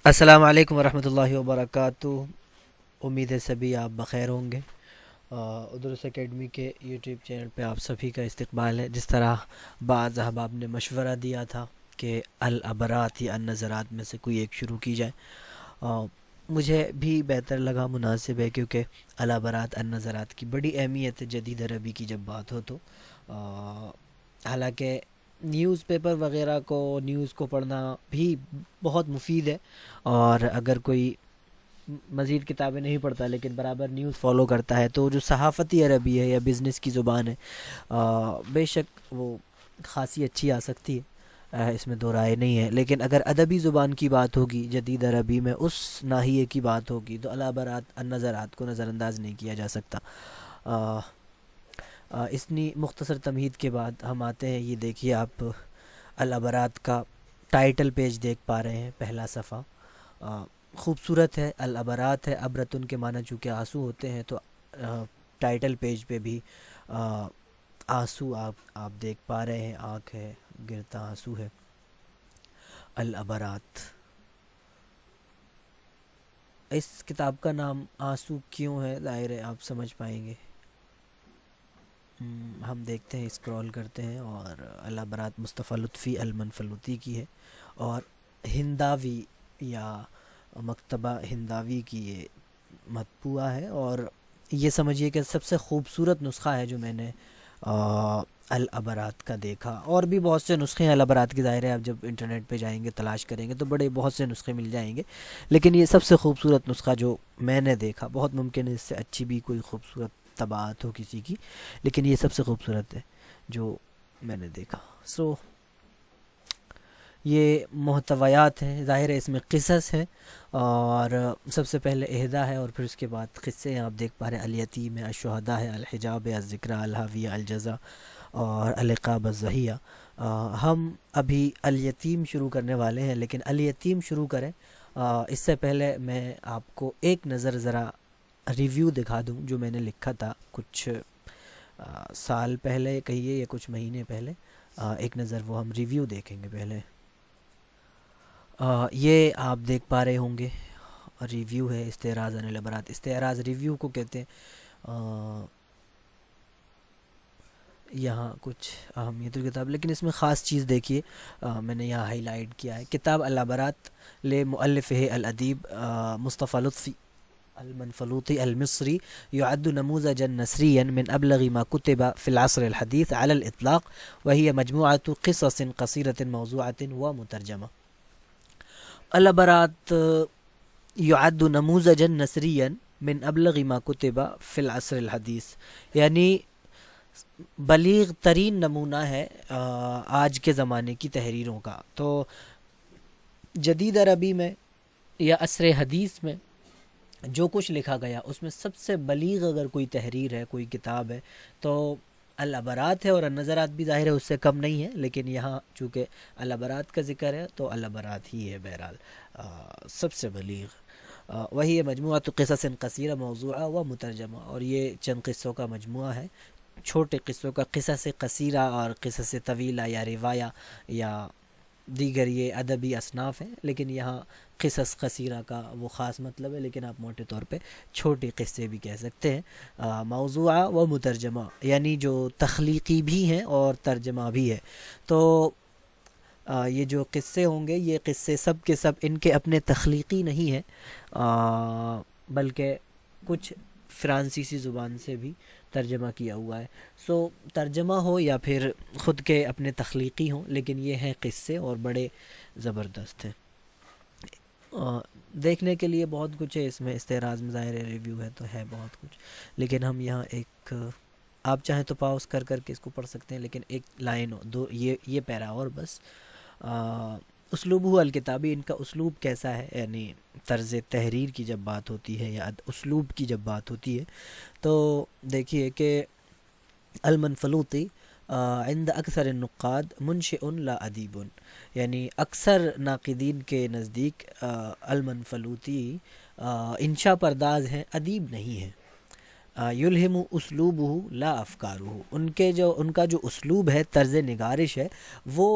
السلام علیکم ورحمۃ اللہ وبرکاتہ۔ امید ہے سبھی آپ بخیر ہوں گے۔ ادرس اکیڈمی کے یوٹیوب چینل پہ آپ سبھی کا استقبال ہے۔ جس طرح بعض احباب نے مشورہ دیا تھا کہ العبرات یا النظرات میں سے کوئی ایک شروع کی جائے، مجھے بھی بہتر لگا، مناسب ہے، کیونکہ العبرات النظرات کی بڑی اہمیت ہے جدید عربی کی جب بات ہو تو۔ حالانکہ نیوز پیپر وغیرہ کو، نیوز کو پڑھنا بھی بہت مفید ہے، اور اگر کوئی مزید کتابیں نہیں پڑھتا لیکن برابر نیوز فالو کرتا ہے تو جو صحافتی عربی ہے یا بزنس کی زبان ہے، بے شک وہ خاصی اچھی آ سکتی ہے، اس میں دو رائے نہیں ہے۔ لیکن اگر ادبی زبان کی بات ہوگی جدید عربی میں، اس ناحیے کی بات ہوگی، تو العبرات النظرات کو نظر انداز نہیں کیا جا سکتا۔ آ، اتنی مختصر تمہید کے بعد ہم آتے ہیں، یہ دیکھیے آپ العبرات کا ٹائٹل پیج دیکھ پا رہے ہیں، پہلا صفحہ خوبصورت ہے، العبرات ہے، عبرتن کے معنی چونکہ آنسو ہوتے ہیں، تو ٹائٹل پیج پہ بھی آنسو آپ دیکھ پا رہے ہیں، آنکھ ہے، گرتا آنسو ہے، العبرات۔ اس کتاب کا نام آنسو کیوں ہے، ظاہر ہے آپ سمجھ پائیں گے۔ ہم دیکھتے ہیں، اسکرول کرتے ہیں، اور العبرات مصطفیٰ لطفی المنفلوطی کی ہے، اور ہنداوی یا مکتبہ ہنداوی کی یہ مطبوعہ ہے، اور یہ سمجھیے کہ سب سے خوبصورت نسخہ ہے جو میں نے العبرات کا دیکھا۔ اور بھی بہت سے نسخے ہیں العبرات کے، ظاہر ہے آپ جب انٹرنیٹ پہ جائیں گے، تلاش کریں گے تو بہت سے نسخے مل جائیں گے، لیکن یہ سب سے خوبصورت نسخہ جو میں نے دیکھا، بہت ممکن ہے اس سے اچھی بھی کوئی خوبصورت طباعت ہو کسی کی، لیکن یہ سب سے خوبصورت ہے جو میں نے دیکھا۔ یہ محتویات ہیں، ظاہر ہے اس میں قصص ہیں، اور سب سے پہلے اہدا ہے، اور پھر اس کے بعد قصے ہیں، آپ دیکھ پا رہے ہیں، الیتیم ہے، الشہداء ہے، الحجاب ہے، الذکریٰ، الحاویہ، الجزا، اور العقاب الضحیہ۔ ہم ابھی الیتیم شروع کرنے والے ہیں، لیکن الیتیم شروع کریں اس سے پہلے میں آپ کو ایک نظر ذرا ریویو دکھا دوں جو میں نے لکھا تھا کچھ سال پہلے کہیے یا کچھ مہینے پہلے۔ ایک نظر وہ ہم ریویو دیکھیں گے پہلے۔ یہ آپ دیکھ پا رہے ہوں گے، ریویو ہے استعراض عن العبرات۔ استعراض ریویو کو کہتے ہیں۔ یہاں کچھ اہمیت الکتاب، لیکن اس میں خاص چیز دیکھیے، میں نے یہاں ہائی لائٹ کیا ہے، کتاب العبرات لمؤلفہ الادیب مصطفیٰ لطفی المنفلوطي المصري يعد نموذجا نثريا من أبلغ ما كتب في العصر الحديث على الإطلاق، وهي مجموعة قصص قصيرة موضوعة ومترجمة۔ العبرات يعد نموذجا نثريا من أبلغ ما كتب في العصر الحديث، یعنی بلیغ ترین نمونہ ہے آج کے زمانے کی تحریروں کا۔ تو جدید عربی میں یا عصر حدیث میں جو کچھ لکھا گیا، اس میں سب سے بلیغ اگر کوئی تحریر ہے، کوئی کتاب ہے، تو العبرات ہے، اور النظرات بھی ظاہر ہے اس سے کم نہیں ہے، لیکن یہاں چونکہ العبرات کا ذکر ہے تو العبرات ہی ہے بہرحال سب سے بلیغ۔ وہی مجموعہ قصص قصیرہ موضوعہ و مترجمہ، اور یہ چند قصوں کا مجموعہ ہے، چھوٹے قصوں کا، قصص قصیرہ اور قصص طویلہ یا روایہ یا دیگر یہ ادبی اصناف ہیں، لیکن یہاں قصص قصیرہ کا وہ خاص مطلب ہے، لیکن آپ موٹے طور پہ چھوٹے قصے بھی کہہ سکتے ہیں۔ موضوعہ و مترجمہ، یعنی جو تخلیقی بھی ہیں اور ترجمہ بھی ہے۔ تو یہ جو قصے ہوں گے، یہ قصے سب کے سب ان کے اپنے تخلیقی نہیں ہیں، بلکہ کچھ فرانسیسی زبان سے بھی ترجمہ کیا ہوا ہے۔ ترجمہ ہو یا پھر خود کے اپنے تخلیقی ہوں، لیکن یہ ہیں قصے اور بڑے زبردست ہیں۔ دیکھنے کے لیے بہت کچھ ہے اس میں، استعراض میں ظاہر ریویو ہے تو ہے بہت کچھ، لیکن ہم یہاں ایک، آپ چاہیں تو پاؤز کر کے اس کو پڑھ سکتے ہیں، لیکن ایک لائن دو یہ پیرا اور بس۔ اسلوبہ الکتابی، ان کا اسلوب کیسا ہے، یعنی طرز تحریر کی جب بات ہوتی ہے یا اسلوب کی جب بات ہوتی ہے، تو دیکھیے کہ المنفلوطی عند اکثر النقاد منشئ لا ادیب، یعنی اکثر ناقدین کے نزدیک المنفلوطی انشا پرداز ہیں، ادیب نہیں ہیں۔ یلہم اسلوبہ لا افکارہ، ان کا جو اسلوب ہے، طرز نگارش ہے، وہ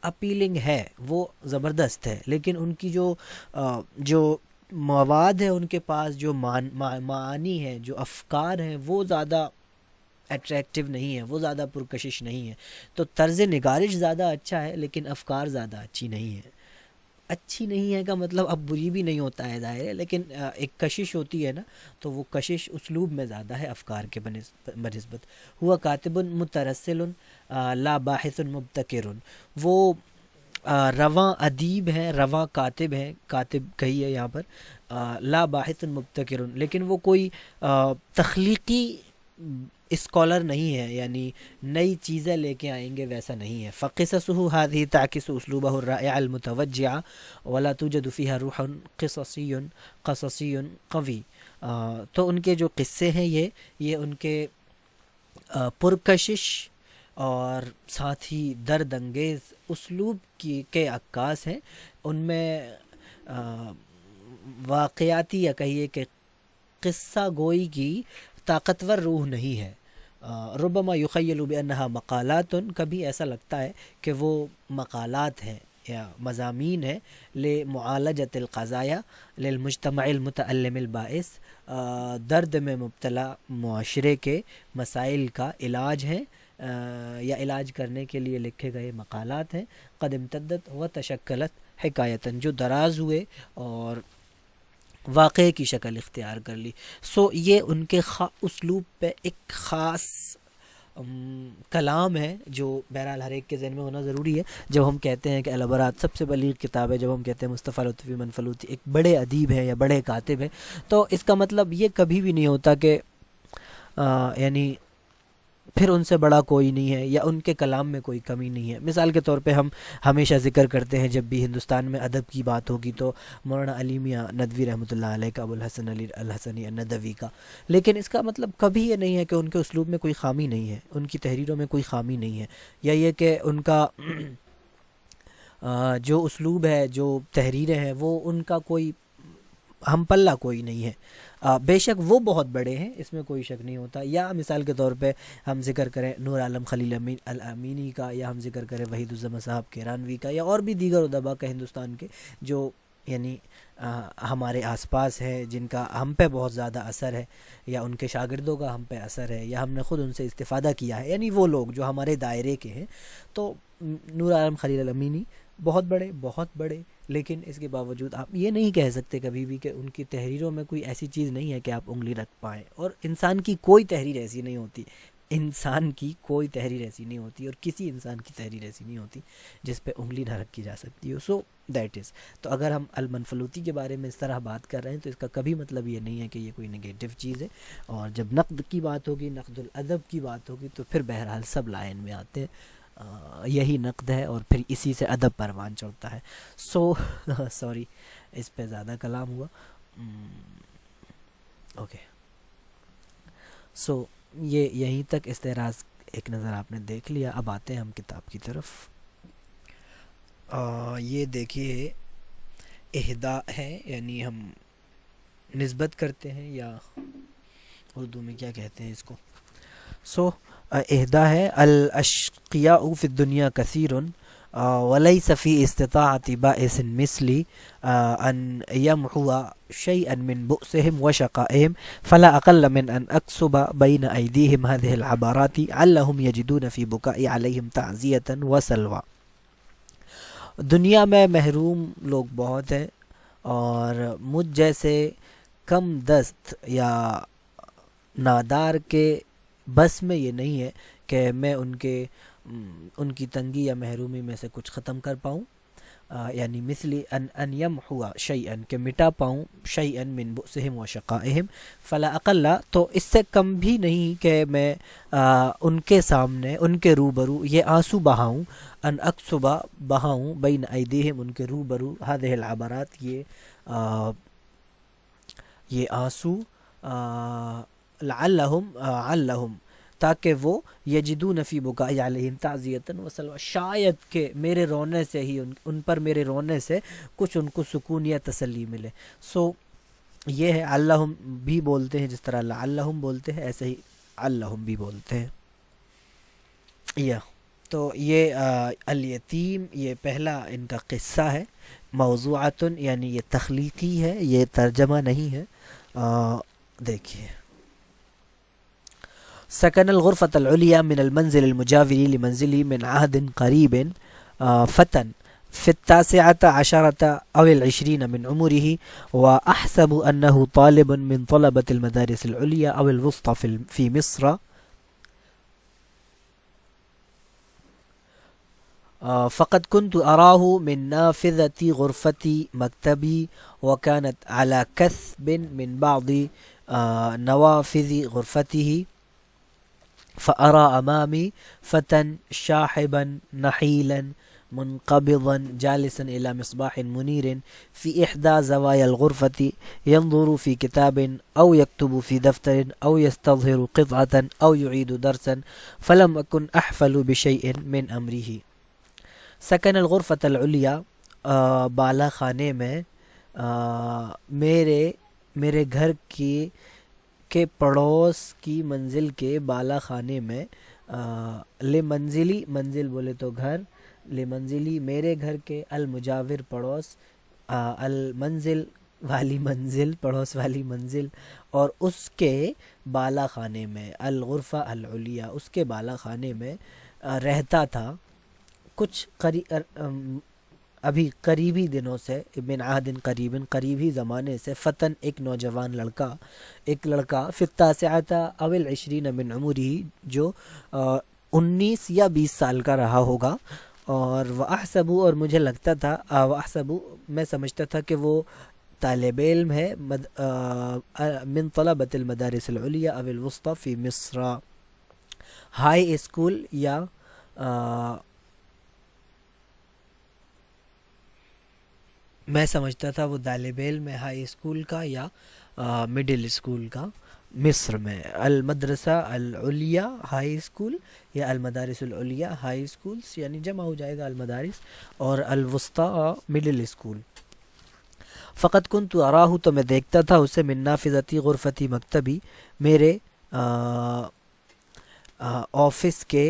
اپیلنگ ہے، وہ زبردست ہے، لیکن ان کی جو مواد ہے ان کے پاس، جو معانی ہیں، جو افکار ہیں، وہ زیادہ اٹریکٹیو نہیں ہے، وہ زیادہ پرکشش نہیں ہے. تو طرز نگارش زیادہ اچھا ہے لیکن افکار زیادہ اچھی نہیں ہے. اچھی نہیں ہے کا مطلب اب بری بھی نہیں ہوتا ہے ظاہر ہے، لیکن ایک کشش ہوتی ہے نا، تو وہ کشش اسلوب میں زیادہ ہے افکار کے بنسبت. ہوا کاتب مترسل لا باحث مبتکر، وہ رواں ادیب ہیں، رواں کاتب ہیں، کاتب کہی ہے یہاں پر، لا باحث مبتکر، لیکن وہ کوئی تخلیقی اسکالر نہیں ہے، یعنی نئی چیزیں لے کے آئیں گے ویسا نہیں ہے. فقصصه هذه تعكس اسلوبه الرائع المتوجع ولا توجد فيها روح قصصی قوی. تو ان کے جو قصے ہیں یہ ان کے پرکشش اور ساتھ ہی درد انگیز اسلوب کے عکاس ہیں. ان میں واقعاتی یا کہیے کہ قصہ گوئی کی طاقتور روح نہیں ہے. ربما یخیل بانہا مقالات، کبھی ایسا لگتا ہے کہ وہ مقالات ہیں یا مضامین ہیں، لمعالجۃ القضایا للمجتمع المتألم البائس، درد میں مبتلا معاشرے کے مسائل کا علاج ہیں، یا علاج کرنے کے لیے لکھے گئے مقالات ہیں. قد امتدت و تشکلت حکایتاً، جو دراز ہوئے اور واقعے کی شکل اختیار کر لی. سو یہ ان کے اسلوب پہ ایک خاص کلام ہے جو بہرحال ہر ایک کے ذہن میں ہونا ضروری ہے. جب ہم کہتے ہیں کہ العبرات سب سے بلیغ کتاب ہے، جب ہم کہتے ہیں مصطفیٰ لطفی منفلوطی ایک بڑے ادیب ہیں یا بڑے کاتب ہیں، تو اس کا مطلب یہ کبھی بھی نہیں ہوتا کہ یعنی پھر ان سے بڑا کوئی نہیں ہے یا ان کے کلام میں کوئی کمی نہیں ہے. مثال کے طور پہ ہم ہمیشہ ذکر کرتے ہیں جب بھی ہندوستان میں ادب کی بات ہوگی تو مولانا علی میاں ندوی رحمۃ اللہ علیہ کا، ابو الحسن علی الحسنی الندوی کا، لیکن اس کا مطلب کبھی یہ نہیں ہے کہ ان کے اسلوب میں کوئی خامی نہیں ہے، ان کی تحریروں میں کوئی خامی نہیں ہے، یا یہ کہ ان کا جو اسلوب ہے، جو تحریریں ہیں، وہ ان کا کوئی ہم پلہ کوئی نہیں ہے. بے شک وہ بہت بڑے ہیں، اس میں کوئی شک نہیں ہوتا. یا مثال کے طور پہ ہم ذکر کریں نور عالم خلیل الامینی کا، یا ہم ذکر کریں وحید الزمان صاحب کیرانوی کا، یا اور بھی دیگر ادبا کا ہندوستان کے، جو یعنی ہمارے آس پاس ہے، جن کا ہم پہ بہت زیادہ اثر ہے، یا ان کے شاگردوں کا ہم پہ اثر ہے، یا ہم نے خود ان سے استفادہ کیا ہے، یعنی وہ لوگ جو ہمارے دائرے کے ہیں. تو نور عالم خلیل الامینی بہت بڑے، لیکن اس کے باوجود آپ یہ نہیں کہہ سکتے کبھی بھی کہ ان کی تحریروں میں کوئی ایسی چیز نہیں ہے کہ آپ انگلی رکھ پائیں. اور انسان کی کوئی تحریر ایسی نہیں ہوتی، انسان کی کوئی تحریر ایسی نہیں ہوتی، اور کسی انسان کی تحریر ایسی نہیں ہوتی جس پہ انگلی نہ رکھی جا سکتی ہو. So that is. تو اگر ہم المنفلوطی کے بارے میں اس طرح بات کر رہے ہیں تو اس کا کبھی مطلب یہ نہیں ہے کہ یہ کوئی نگیٹو چیز ہے. اور جب نقد کی بات ہوگی، نقد الادب کی بات ہوگی، تو پھر بہرحال سب لائن میں آتے ہیں. یہی نقد ہے اور پھر اسی سے ادب پروان چڑھتا ہے. سو سوری اس پہ زیادہ کلام ہوا. اوکے، سو یہ یہیں تک استعراض ایک نظر آپ نے دیکھ لیا. اب آتے ہیں ہم کتاب کی طرف. یہ دیکھیے اہدا ہے، یعنی ہم نسبت کرتے ہیں، یا اردو میں کیا کہتے ہیں اس کو. سو اہدا ہے، الاشقیاء فی الدنیا کثیر ولیس فی استطاعت بائس مثلی ان یمحو شیئا من بؤسهم وشقائهم فلا اقل من ان اکسب بین ایدیہم هذه العبارات علہم یجدون فی بکاء علیہم تعزیتا وسلوى. دنیا میں محروم لوگ بہت ہیں، اور مجھ جیسے کم دست یا نادار کے بس میں یہ نہیں ہے کہ میں ان کی تنگی یا محرومی میں سے کچھ ختم کر پاؤں. یعنی مثلی ان یمحو شیئا، کہ مٹا پاؤں، شیئا من بؤسہم و شقائہم، فلا اقل، تو اس سے کم بھی نہیں کہ میں ان کے سامنے، ان کے روبرو یہ آنسو بہاؤں، ان اکسبا بہاؤں، بین ایدیہم ان کے روبرو، ہذہ العبرات یہ آنسو، علہم تاکہ وہ یجدون فی بکاء علیہم تعزیتا وسلوى، شاید کہ میرے رونے سے ہی ان پر میرے رونے سے کچھ ان کو سکون یا تسلی ملے. سو یہ ہے، علہم بھی بولتے ہیں جس طرح لعلہم بولتے ہیں، ایسے ہی علہم بھی بولتے ہیں. تو یہ الیتیم یہ پہلا ان کا قصہ ہے. موضوعاتن یعنی یہ تخلیقی ہے، یہ ترجمہ نہیں ہے. دیکھیے، سكن الغرفة العليا من المنزل المجاور لمنزلي من عهد قريب فتى في 19 أو 20 من عمره، وأحسب أنه طالب من طلبة المدارس العليا أو الوسطى في مصر. فقد كنت أراه من نافذة غرفة مكتبي، وكانت على كثب من بعض نوافذ غرفته، فأرى أمامي فتى شاحبا نحيلا منقبضا جالسا إلى مصباح منير في إحدى زوايا الغرفة، ينظر في كتاب أو يكتب في دفتر أو يستظهر قطعة أو يعيد درسا، فلم أكن أحفل بشيء من أمره. سكن الغرفة العليا بالا خانے میں میرے گھر کے پڑوس کی منزل کے بالا خانے میں، لے منزلی منزل بولے تو گھر، لے منزلی میرے گھر کے، المجاور پڑوس، المنزل والی منزل پڑوس والی منزل، اور اس کے بالا خانے میں، الغرفہ العلیہ اس کے بالا خانے میں رہتا تھا کچھ ابھی قریبی دنوں سے، من عہد قریب قریبی زمانے سے، فتن ایک نوجوان لڑکا، ایک لڑکا، فی التاسعۃ او العشرین من عمرہ جو 19 یا 20 سال کا رہا ہوگا. اور وَأَحْسَبُ اور مجھے لگتا تھا، وَأَحْسَبُ میں سمجھتا تھا کہ وہ طالب علم ہے من طلبۃ المدارس العلیہ او الوسطی فی مصر، ہائی اسکول یا میں سمجھتا تھا وہ طالب علم ہے ہائی اسکول کا یا مڈل اسکول کا مصر میں. المدرسہ العلیہ ہائی اسکول یا المدارس العلیہ ہائی اسکولس یعنی جمع ہو جائے گا المدارس، اور الوسطی مڈل اسکول. فقط كنت اراہ تو میں دیکھتا تھا اسے، من نافذتی غرفتی مکتبی میرے آفس کے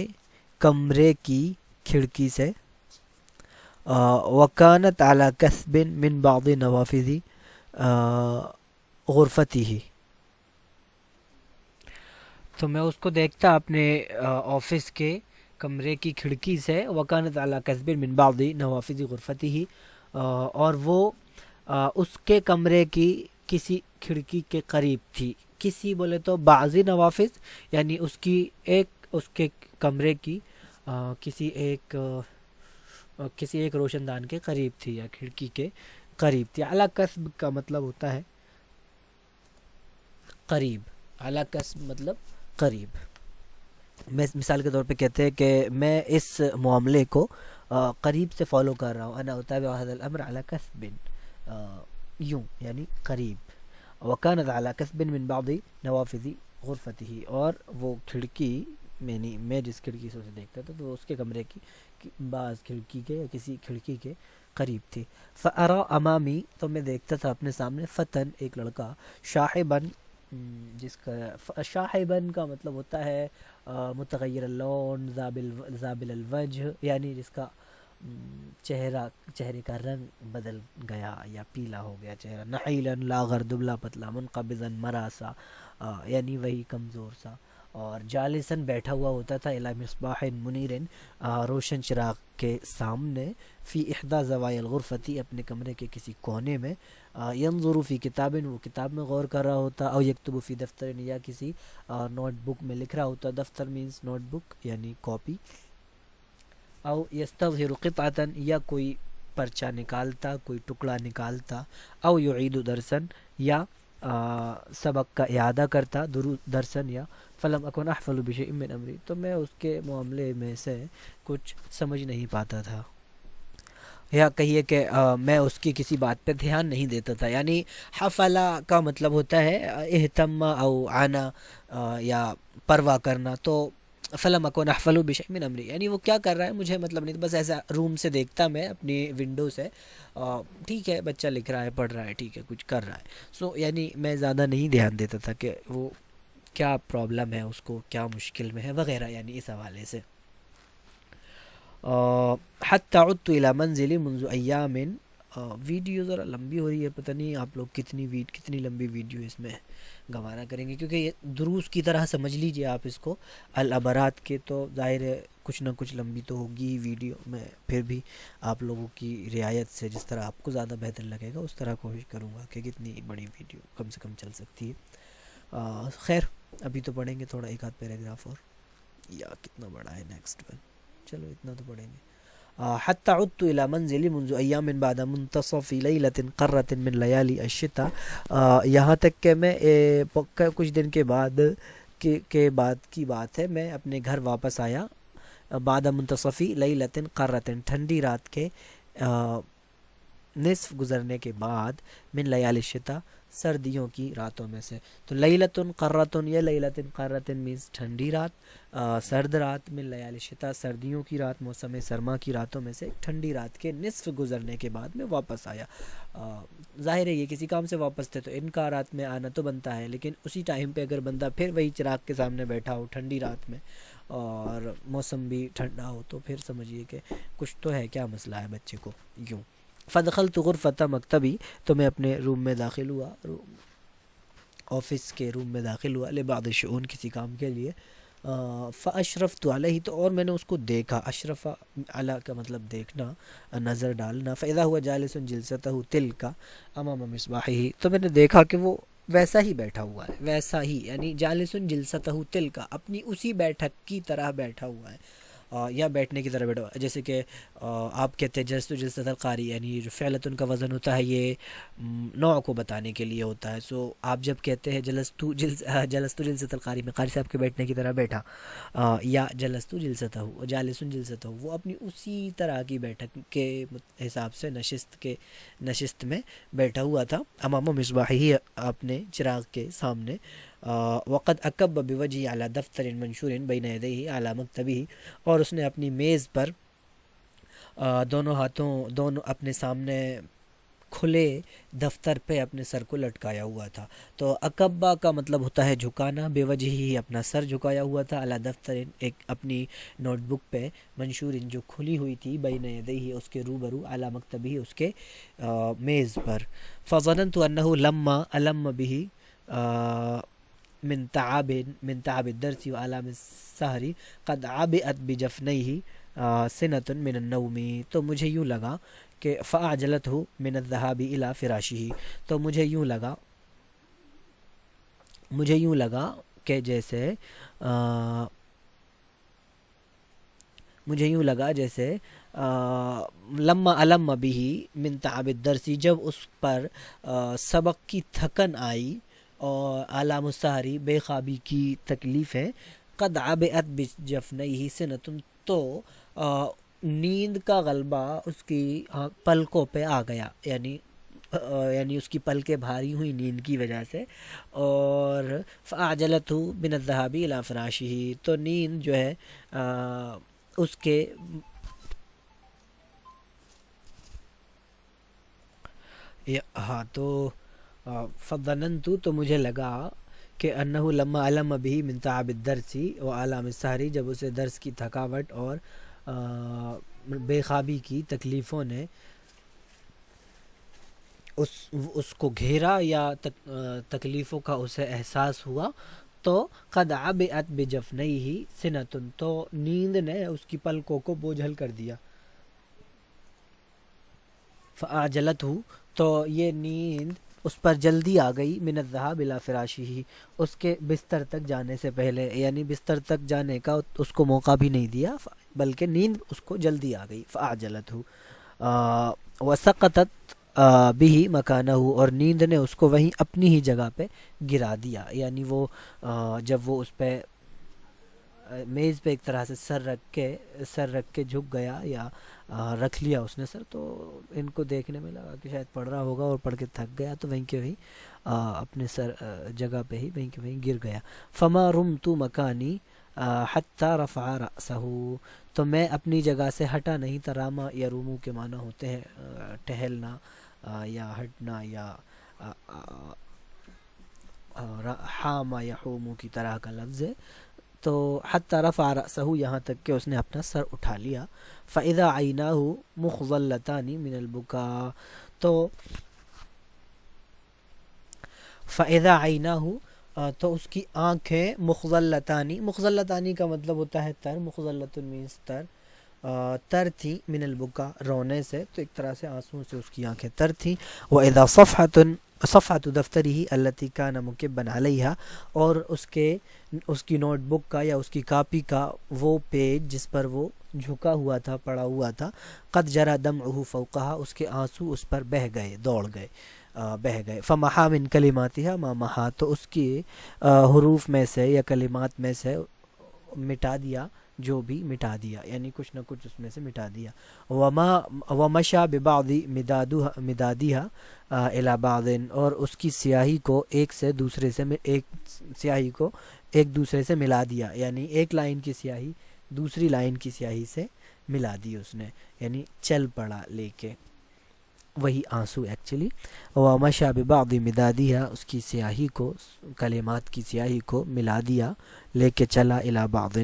کمرے کی کھڑکی سے، وکانت علی کثب من بعض نوافذ غرفته تو میں اس کو دیکھتا اپنے آفس کے کمرے کی کھڑکی سے، وکانت علی کثب من بعض نوافذ غرفته اور وہ اس کے کمرے کی کسی کھڑکی کے قریب تھی. کسی بولے تو بعضی نوافذ یعنی اس کے کمرے کی کسی ایک روشن دان کے قریب تھی یا کھڑکی کے قریب تھی. اعلیٰ قصب کا مطلب ہوتا ہے قریب، اعلیٰ قصب مطلب قریب. میں مثال کے طور پہ کہتے ہیں کہ میں اس معاملے کو قریب سے فالو کر رہا ہوں، انا اتابع هذا الامر على قصب، یوں یعنی قریب. وکانت علی کثب من بعض نوافذ غرفته اور وہ کھڑکی میں جس کھڑکی سے اسے دیکھتا تھا تو وہ اس کے کمرے کی بعض کھڑکی کے یا کسی کھڑکی کے قریب تھی. فارا امامی تو میں دیکھتا تھا اپنے سامنے، فتن ایک لڑکا، شاحبن جس کا شاحبن کا مطلب ہوتا ہے متغیر اللون، زابل الوجہ یعنی جس کا چہرے کا رنگ بدل گیا یا پیلا ہو گیا چہرہ، نحیلاً لاغر دبلا پتلا، منقبضاً مراسا یعنی وہی کمزور سا، اور جالساً بیٹھا ہوا ہوتا تھا، الی مصباح منیر روشن چراغ کے سامنے، فی احدی زوایا الغرفتی اپنے کمرے کے کسی کونے میں، ینظر فی کتاب وہ کتاب میں غور کر رہا ہوتا، او یکتب فی دفتر یا کسی نوٹ بک میں لکھ رہا ہوتا، دفتر مینس نوٹ بک یعنی کاپی، او یستظہر قطعتا یا کوئی پرچہ نکالتا، کوئی ٹکڑا نکالتا، او یعید درسن یا سبق کا اعادہ کرتا، درسن یا، فلم اکن احفل بشیء من امری تو میں اس کے معاملے میں سے کچھ سمجھ نہیں پاتا تھا، یا کہیے کہ میں اس کی کسی بات پہ دھیان نہیں دیتا تھا. یعنی حفلہ کا مطلب ہوتا ہے اہتم او عنا یا پرواہ کرنا، تو فلم اکن احفل بشیء من امری یعنی وہ کیا کر رہا ہے مجھے مطلب نہیں، بس ایسا روم سے دیکھتا میں اپنی ونڈو سے، ٹھیک ہے بچہ لکھ رہا ہے پڑھ رہا ہے ٹھیک ہے کچھ کر رہا ہے، سو یعنی میں زیادہ نہیں دھیان دیتا تھا کہ وہ کیا پرابلم ہے، اس کو کیا مشکل میں ہے وغیرہ، یعنی اس حوالے سے. حتی عدت الی منزلی منذ ایام. ویڈیو ذرا لمبی ہو رہی ہے، پتہ نہیں آپ لوگ کتنی لمبی ویڈیو اس میں گوارا کریں گے، کیونکہ یہ دروس کی طرح سمجھ لیجئے آپ اس کو العبرات کے، تو ظاہر ہے کچھ نہ کچھ لمبی تو ہوگی ویڈیو میں، پھر بھی آپ لوگوں کی رعایت سے جس طرح آپ کو زیادہ بہتر لگے گا اس طرح کوشش کروں گا کہ کتنی بڑی ویڈیو کم سے کم چل سکتی ہے. خیر ابھی تو پڑھیں گے تھوڑا ایک آدھ پیراگراف اور، یا کتنا بڑا ہے نیکسٹ ون، چلو اتنا تو پڑھیں گے. حتى عدت إلى منزلي منذ أيام بعد منتصف ليلة قرة من ليالي الشتاء. یہاں تک کہ میں کچھ دن کے بعد کی بات ہے، میں اپنے گھر واپس آیا. بعد منتصفی لیلۃ قرۃ، ٹھنڈی رات کے نصف گزرنے کے بعد، من لیالی الشتاء، سردیوں کی راتوں میں سے. تو لیلۃ قرۃ، یہ لیلۃ قرۃ مینس ٹھنڈی رات، سرد رات، من لیالی الشتاء، سردیوں کی رات، موسم سرما کی راتوں میں سے ایک ٹھنڈی رات کے نصف گزرنے کے بعد میں واپس آیا. ظاہر ہے یہ کسی کام سے واپس تھے تو ان کا رات میں آنا تو بنتا ہے، لیکن اسی ٹائم پہ اگر بندہ پھر وہی چراغ کے سامنے بیٹھا ہو ٹھنڈی رات میں اور موسم بھی ٹھنڈا ہو تو پھر سمجھیے کہ کچھ تو ہے، کیا مسئلہ ہے بچے کو یوں. فدخلت غرفۃ مکتبی، تو میں اپنے روم میں داخل ہوا، آفس کے روم میں داخل ہوا، لبعض الشؤون، کسی کام کے لیے. فاشرفت علیہ، تو اور میں نے اس کو دیکھا. اشرف علی کا مطلب دیکھنا، نظر ڈالنا. فاذا هو جالس جلسته تلک امام مصباحہ، تو میں نے دیکھا کہ وہ ویسا ہی بیٹھا ہوا ہے، ویسا ہی، یعنی جالس جلسته تلک، اپنی اسی بیٹھک کی طرح بیٹھا ہوا ہے، یا بیٹھنے کی طرح بیٹھا ہوا ہے. جیسے کہ آپ کہتے ہیں جلست جلسۃ القاری، یعنی جو فعلتن کا وزن ہوتا ہے یہ نوع کو بتانے کے لیے ہوتا ہے. سو آپ جب کہتے ہیں جلست جلسۃ القاری میں قاری صاحب کے بیٹھنے کی طرح بیٹھا، یا جلست جلسۃ جالس جلسۃ، وہ اپنی اسی طرح کی بیٹھک کے حساب سے نشست میں بیٹھا ہوا تھا. امام مصباح ہی، اپنے چراغ کے سامنے. وقد اکب بوجہی علی دفتر منشور بین یدیہ علی مکتبہ، اور اس نے اپنی میز پر دونوں اپنے سامنے کھلے دفتر پہ اپنے سر کو لٹکایا ہوا تھا. تو اکبا کا مطلب ہوتا ہے جھکانا، بے وجہ ہی اپنا سر جھکایا ہوا تھا، اعلیٰ دفتر، ایک اپنی نوٹ بک پہ، منشور جو کھلی ہوئی تھی، بین یدیہ اس کے روبرو، اعلیٰ مکتبی اس کے میز پر. فظننت انہ لما علم به من تعب الدرس وآلام السہر قد عبئت بجفنیہ سنۃ من النوم، تو مجھے یوں لگا کہ فاعجلتہ من الذهاب الى فراشہ، تو مجھے یوں لگا کہ جیسے لما علم به من تعب الدرس، جب اس پر سبق کی تھکن آئی، اور آلام السہری، بے خوابی کی تکلیف ہے. قد عبئت بجفنیہ سنۃ، تو نیند کا غلبہ اس کی پلکوں پہ آ گیا، یعنی اس کی پلکیں بھاری ہوئی نیند کی وجہ سے. اور فاعجلتہ من الذهاب الى فراشہ، تو نیند جو ہے اس کے ہاں، تو فظننت، تو مجھے لگا کہ انہ لما علم به من تعب الدرس وآلام السہر، جب اسے درس کی تھکاوٹ اور بے خوابی کی تکلیفوں نے اس کو گھیرا، یا تکلیفوں کا اسے احساس ہوا، تو قد عبئت بجفنیہ سنۃ، تو نیند نے اس کی پلکوں کو بوجھل کر دیا. فاعجلتہ، تو یہ نیند اس پر جلدی آ گئی، من الذهاب الى فراشہ، اس کے بستر تک جانے سے پہلے، یعنی بستر تک جانے کا اس کو موقع بھی نہیں دیا، بلکہ نیند اس کو جلدی آ گئی. فاعجلتہ وسقطت به مکانہ، اور نیند نے اس کو وہیں اپنی ہی جگہ پہ گرا دیا، یعنی وہ جب وہ اس پہ میز پہ ایک طرح سے سر رکھ کے جھک گیا، یا رکھ لیا اس نے سر، تو ان کو دیکھنے میں لگا کہ شاید پڑھ رہا ہوگا اور پڑھ کے تھک گیا، تو وہیں کے وہیں اپنے سر جگہ پہ ہی وہیں کے وہیں گر گیا. فما رمت مکانی حتی رفع رأسہ، تو میں اپنی جگہ سے ہٹا نہیں تھا. راما یا رومو کے معنی ہوتے ہیں ٹہلنا یا ہٹنا، یا حاما یا حومو کی طرح کا لفظ ہے. تو حتی رفع رأسہ، یہاں تک کہ اس نے اپنا سر اٹھا لیا. فإذا عیناہ مخضلتان من البکاء، تو فإذا عیناہ تو اس کی آنکھیں مخضلتانی، مخضلتانی کا مطلب ہوتا ہے تر، مخضلۃ مینس تر، تر تھی من البکا رونے سے، تو ایک طرح سے آنسوؤں سے اس کی آنکھیں تر تھیں. وإذا صفحة دفتره التي كان مكبا عليها، اور اس کی نوٹ بک کا یا اس کی کاپی کا وہ پیج جس پر وہ جھکا ہوا تھا، پڑا ہوا تھا، قد جرى دمعه فوقها، اس کے آنسو اس پر بہہ گئے، دوڑ گئے، بہہ گئے. فمحا من کلماتها ما محا، تو اس کی حروف میں سے یا کلمات میں سے مٹا دیا جو بھی مٹا دیا، یعنی کچھ نہ کچھ اس میں سے مٹا دیا. ومشا ببعض مدادها الى بعض، اور اس کی سیاہی کو ایک سیاہی کو ایک دوسرے سے ملا دیا، یعنی ایک لائن کی سیاہی دوسری لائن کی سیاہی سے ملا دی اس نے، یعنی چل پڑا لے کے، وہی آنسو ایکچولی. ومشا ببعض مدادها، اس کی سیاہی کو، کلمات کی سیاہی کو ملا دیا، لے کے چلا الى بعض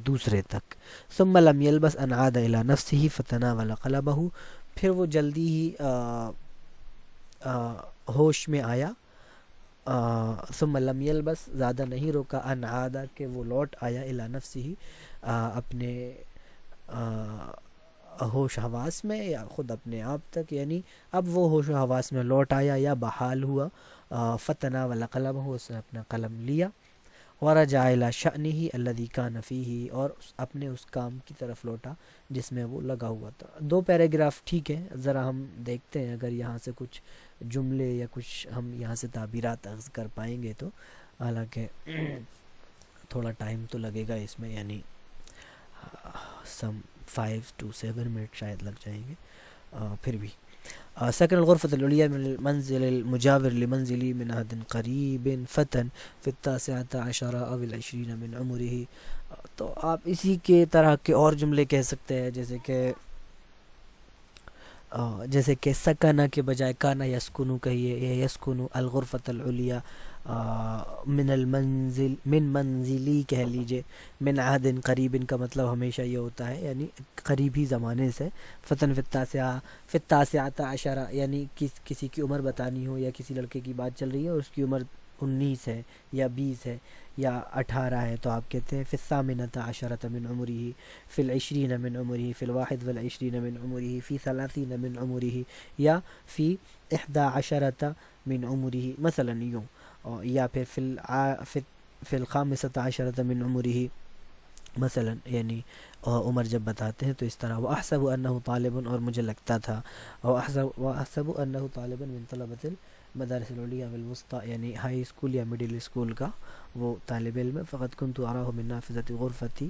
دوسرے تک. ثم لم يلبس ان عاد الى نفسه فتناول قلبه، پھر وہ جلدی ہی ہوش میں آیا. ثم لم يلبس، زیادہ نہیں روکا، ان عاد کہ وہ لوٹ آیا، الى نفسه اپنے ہوش حواس میں یا خود اپنے آپ تک، یعنی اب وہ ہوش و حواس میں لوٹ آیا یا بحال ہوا. فتناول قلمه، اس نے اپنا قلم لیا. ورجع الى شأنه الذي كان فيه، اور اپنے اس کام کی طرف لوٹا جس میں وہ لگا ہوا تھا. دو پیراگراف ٹھیک ہے، ذرا ہم دیکھتے ہیں اگر یہاں سے کچھ جملے یا کچھ ہم یہاں سے تعبیرات اخذ کر پائیں گے تو، حالانکہ تھوڑا ٹائم تو لگے گا اس میں، یعنی سم 5 to 7 منٹ شاید لگ جائیں گے. پھر بھی سكن الغرفة العليا من المنزل المجاور لمنزلي من عهد قريب فتن في 19 أو 20 من عمره. تو آپ اسی کے طرح کے اور جملے کہہ سکتے ہیں، جیسے کہ سکنا کے بجائے کانا یسکنو کہیے، یا یسکنو الغرفة العليا من المنزل، من منزلی کہہ لیجئے. من عہد قریب کا مطلب ہمیشہ یہ ہوتا ہے، یعنی قریبی زمانے سے. فتن فی التاسعۃ عشرہ، یعنی کسی کی عمر بتانی ہو، یا کسی لڑکے کی بات چل رہی ہے اور اس کی عمر 19 ہے یا 20 ہے یا 18 ہے، تو آپ کہتے ہیں فی الثامنۃ عشرۃ من عمرہ، فی العشرین من عمرہ، فی الواحد والعشرین من عمرہ، فی 30 من عمرہ، یا فی 11 من عمرہ، مثلا یوں. یا پھر فی الخامسۃ عشرۃ من عمرہ مثلا، یعنی عمر جب بتاتے ہیں تو اس طرح. وَأَحْسَبُ أَنَّهُ طَالِبٌ، اور مجھے لگتا تھا. وَأَحْسَبُ أَنَّهُ طَالِبٌ مِّن طَلَبَةِ الْمَدَارِسِ الْعُلْيَا وَالْوُسْطىٰ، یعنی ہائی اسکول یا مڈل اسکول کا وہ طالب علم ہے. فَقَدْ كُنْتُ أَرَاهُ مِن نَافِذَةِ غُرْفَتِي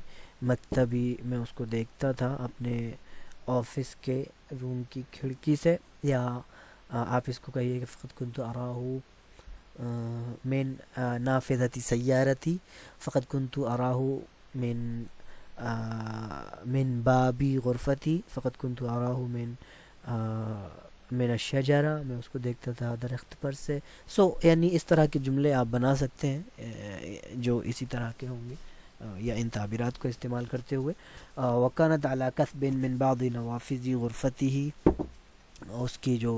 مکتبی، میں اس کو دیکھتا تھا اپنے آفس کے روم کی کھڑکی سے. یا آپ اس کو کہیے کہ فَقَدْ كُنْتُ أَرَاهُ من نافذة سیارتی، فقد كنت أراه من باب غرفتی، فقد كنت أراه من الشجرہ، میں اس کو دیکھتا تھا درخت پر سے. یعنی اس طرح کے جملے آپ بنا سکتے ہیں جو اسی طرح کے ہوں گے، یا ان تعبیرات کو استعمال کرتے ہوئے. وَكَانَتْ عَلَى كَثْبٍ مِّن بَعْضِ نَوَافِذِ غُرْفَتِهِ، اس کی جو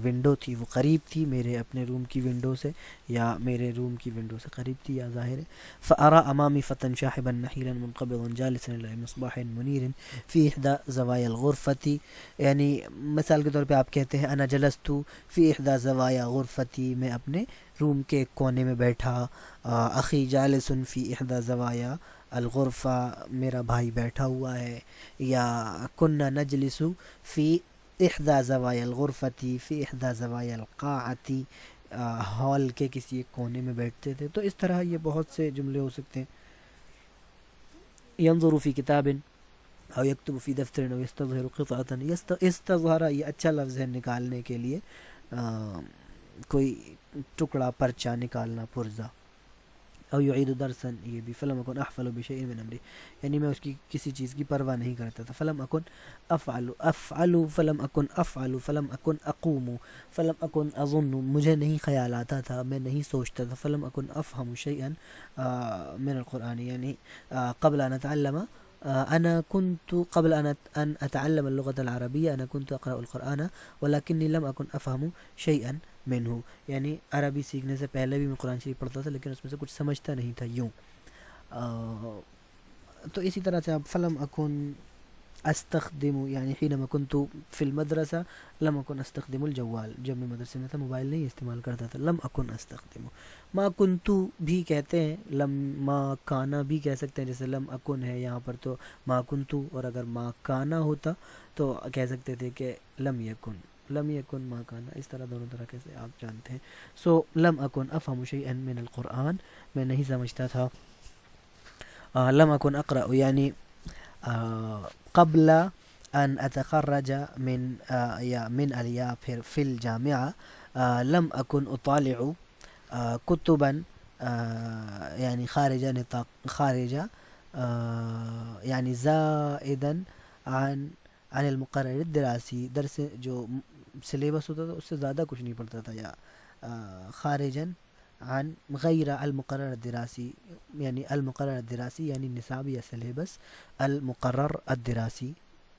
ونڈو تھی وہ قریب تھی میرے اپنے روم کی ونڈو سے، یا میرے روم کی ونڈو سے قریب تھی، یا ظاہر ہے. فَأَرَى أَمَامِي فَتًى شَاحِبًا نَحِيلًا مُنْقَبِضًا جَالِسًا إِلَى مِصْبَاحٍ مُنِيرٍ فِي إِحْدَى زَوَايَا الْغُرْفَةِ، یعنی مثال کے طور پہ آپ کہتے ہیں أَنَا جَلَسْتُ فِي إِحْدَى زَوَايَا غُرْفَتِي، میں اپنے روم کے ایک کونے میں بیٹھا. أَخِي جَالِسٌ فِي إِحْدَى زَوَايَا الغرفہ، میرا بھائی بیٹھا ہوا ہے. یا كُنَّا نَجْلِسُ فِي إحدى زوايا الغرفة في إحدى زوايا القاعة، ہال کے کسی ایک کونے میں بیٹھتے تھے. تو اس طرح یہ بہت سے جملے ہو سکتے ہیں. ينظر في كتاب أو يكتب في دفتر أو يستظهر قطعة، استظهر یہ اچھا لفظ ہے نکالنے کے لیے، کوئی ٹکڑا، پرچہ نکالنا، پرزہ. او یعید درسا یہ بھی فلم اکن احفل بشیء من امری یعنی میں اس کی کسی چیز کی پرواہ نہیں کرتا تھا. فلم اکن افعل فلم اکن افعل فلم اکن اقوم فلم اکن اظن مجھے نہیں خیال آتا تھا میں نہیں سوچتا تھا. فلم اکن افہم شیئا من القرآن یعنی قبل ان اتعلم أنا كنت قبل أن أتعلم اللغة العربية أنا كنت أقرأ القرآن ولكني لم أكن أفهم شيئا منه یعنی عربی سیکھنے سے پہلے بھی میں قرآن شریف پڑھتا تھا لیکن اس میں سے کچھ سمجھتا نہیں تھا یوں. تو اسی طرح سے آپ فلم اکن استخدم یعنی حینما كنت فی المدرسہ لم اکن استخدم الجوال جب میں مدرسے میں تھا موبائل نہیں استعمال کرتا تھا. لم اکن استخدم ما کنتو بھی کہتے ہیں لم ما کانا بھی کہہ سکتے ہیں جیسے لم اکن ہے یہاں پر تو ما کنتو اور اگر ما کانا ہوتا تو کہہ سکتے تھے کہ لم یکن ما کانا اس طرح دونوں طرح کیسے آپ جانتے ہیں. سو لم اکن افہم شیئا من القرآن میں نہیں سمجھتا تھا. لم اکن اقرأ یعنی قبل ان اتخرج من الیا پھر فی الجامعہ لم اکن اطالع کتبا یعنی خارجہ یعنی زائدا عن المقرر الدراسی درس جو سلیبس ہوتا تھا اس سے زیادہ کچھ نہیں پڑھتا تھا. یا خارجا عن غیر المقرر الدراسی یعنی المقرر الدراسی یعنی نصاب یا سلیبس المقرر الدراسی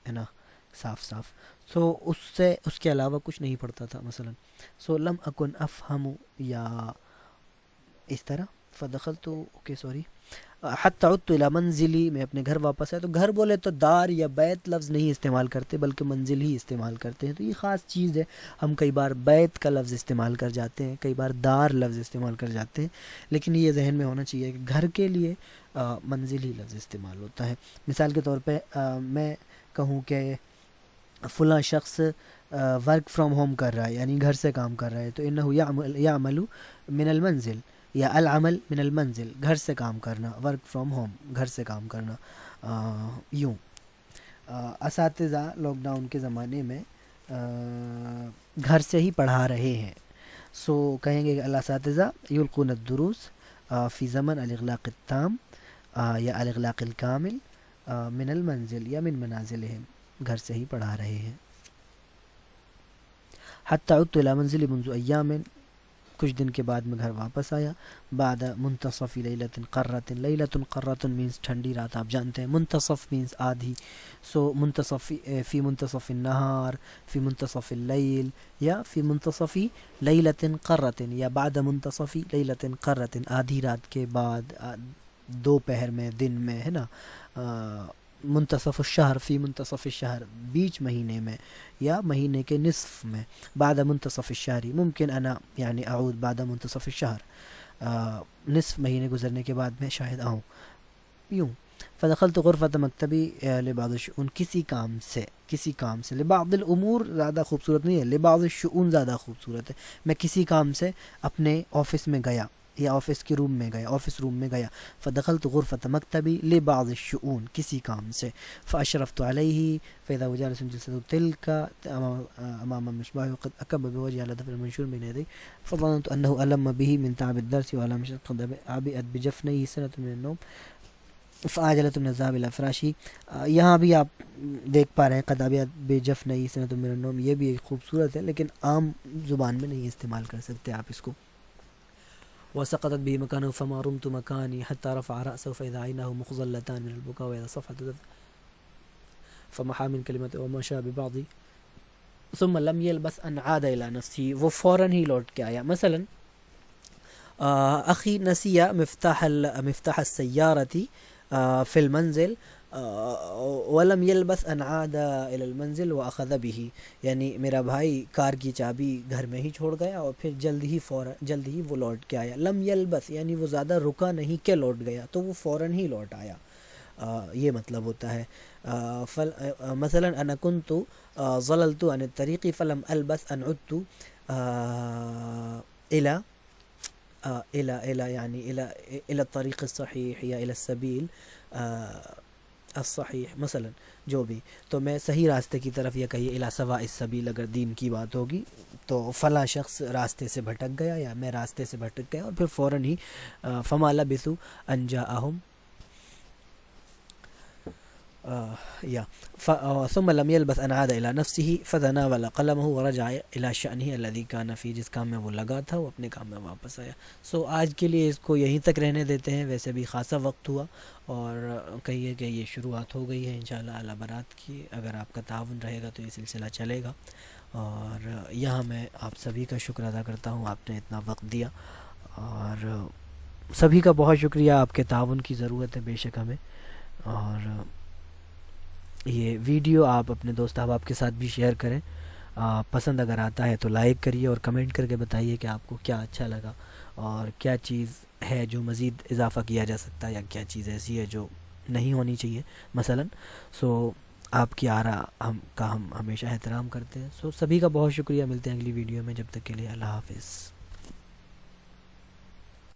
ہے نا صاف. سو اس کے علاوہ کچھ نہیں پڑھتا تھا مثلا. سو لم اکن افہم یا اس طرح فدخلت اوکے سوری حتی عدت الى منزلی میں اپنے گھر واپس آیا. تو گھر بولے تو دار یا بیت لفظ نہیں استعمال کرتے بلکہ منزل ہی استعمال کرتے ہیں. تو یہ خاص چیز ہے ہم کئی بار بیت کا لفظ استعمال کر جاتے ہیں کئی بار دار لفظ استعمال کر جاتے ہیں لیکن یہ ذہن میں ہونا چاہیے کہ گھر کے لیے منزل ہی لفظ استعمال ہوتا ہے. مثال کے طور پہ میں کہوں کہ فلاں شخص ورک فرام ہوم کر رہا ہے یعنی گھر سے کام کر رہا ہے تو انہو یعمل من المنزل یا العمل من المنزل گھر سے کام کرنا ورک فرام ہوم گھر سے کام کرنا. یوں اساتذہ لاک ڈاؤن کے زمانے میں گھر سے ہی پڑھا رہے ہیں. سو کہیں گے کہ الاساتذہ یلقون الدروس فی زمن الاغلاق التام یا الاغلاق الکامل من المنزل یا من منازلہم گھر سے ہی پڑھا رہے ہیں. حتی عدت الى منزلی منذ ایام کچھ دن کے بعد میں گھر واپس آیا. بعد منتصف لیلۃ قرۃ لیلۃ قرۃ مینس ٹھنڈی رات آپ جانتے ہیں. منتصف مینس آدھی. سو منتصف فی منتصف النہار فی منتصف اللیل یا فی منتصف لیلۃ قرۃ یا بعد منتصف لیلۃ قرۃ آدھی رات کے بعد دوپہر میں دن میں ہے نا. منتصف الشہر فی منتصف الشہر بیچ مہینے میں یا مہینے کے نصف میں. بعد منتصف الشہری ممکن انا یعنی اعود بعد منتصف الشہر نصف مہینے گزرنے کے بعد میں شاید آؤں یوں. فدخلت غرفۃ مکتبی لبعض الشؤون کسی کام سے لبعض الامور زیادہ خوبصورت نہیں ہے لبعض الشؤون زیادہ خوبصورت ہے. میں کسی کام سے اپنے آفس میں گیا یا آفس کے روم میں گیا آفس روم میں گیا. فدخلت غرفۃ مکتبی لبعض الشؤون کسی کام سے. فاشرفت علیہ فاذا هو جالس جلسته تلك امام المصباح وقد اكب بوجهه على دفتر المنشور بين يديه فظننت انه الم به من تعب الدرس وعلى مشقة قد عبئت بجفنيه سنة من النوم فعجلت من الذهاب الى فراشی. یہاں بھی آپ دیکھ پا رہے ہیں قد عبئت بجفنيه سنة من النوم یہ بھی ایک خوبصورت ہے لیکن عام زبان میں نہیں استعمال کر سکتے آپ اس کو. وسقطت به مكانه فما رمت مكاني حتى رفع رأسه فإذا عيناه مخضلتان من البكاء وإذا صفحة فمحى من كلمته ومشى ببعض ثم لم يلبث أن عاد إلى نفسه وہ فوراً ہی لوٹ کے آیا. مثلا أخي نسي مفتاح السيارة في المنزل ولم يلبث ان عاد الى المنزل واخذ به یعنی میرا بھائی کار کی چابی گھر میں ہی چھوڑ گیا اور پھر جلد ہی وہ لوٹ کے آیا. لم يلبث یعنی وہ زیادہ رکا نہیں کہ لوٹ گیا تو وہ فوراً ہی لوٹ آیا یہ مطلب ہوتا ہے. مثلا انا كنت ضللت عن الطريق فلم البث ان عدت الى يعني الى الطريق الصحيح یا الى السبيل الصحیح مثلا جو بھی، تو میں صحیح راستے کی طرف، یا کہیے الی سواء السبیل اگر دین کی بات ہوگی، تو فلاں شخص راستے سے بھٹک گیا یا میں راستے سے بھٹک گیا، اور پھر فوراً ہی فما لبثوا ان جاءہم یا ثم لم يلبث ان عاد الى نفسه فتناول قلمه ورجع الى شأنه الذي كان فيه، جس کام میں وہ لگا تھا وہ اپنے کام میں واپس آیا۔ سو آج کے لیے اس کو یہیں تک رہنے دیتے ہیں، ویسے بھی خاصا وقت ہوا، اور کہیے کہ یہ شروعات ہو گئی ہے انشاءاللہ اعلیٰ برات کی، اگر آپ کا تعاون رہے گا تو یہ سلسلہ چلے گا۔ اور یہاں میں آپ سبھی کا شکر ادا کرتا ہوں، آپ نے اتنا وقت دیا، اور سبھی کا بہت شکریہ، آپ کے تعاون کی ضرورت ہے بے شک ہمیں۔ اور یہ ویڈیو آپ اپنے دوست احباب کے ساتھ بھی شیئر کریں، پسند اگر آتا ہے تو لائک کریے، اور کمنٹ کر کے بتائیے کہ آپ کو کیا اچھا لگا، اور کیا چیز ہے جو مزید اضافہ کیا جا سکتا ہے، یا کیا چیز ایسی ہے جو نہیں ہونی چاہیے مثلا۔ سو آپ کی آرا ہم ہمیشہ احترام کرتے ہیں۔ سو سبھی کا بہت شکریہ، ملتے ہیں اگلی ویڈیو میں، جب تک کے لیے اللہ حافظ۔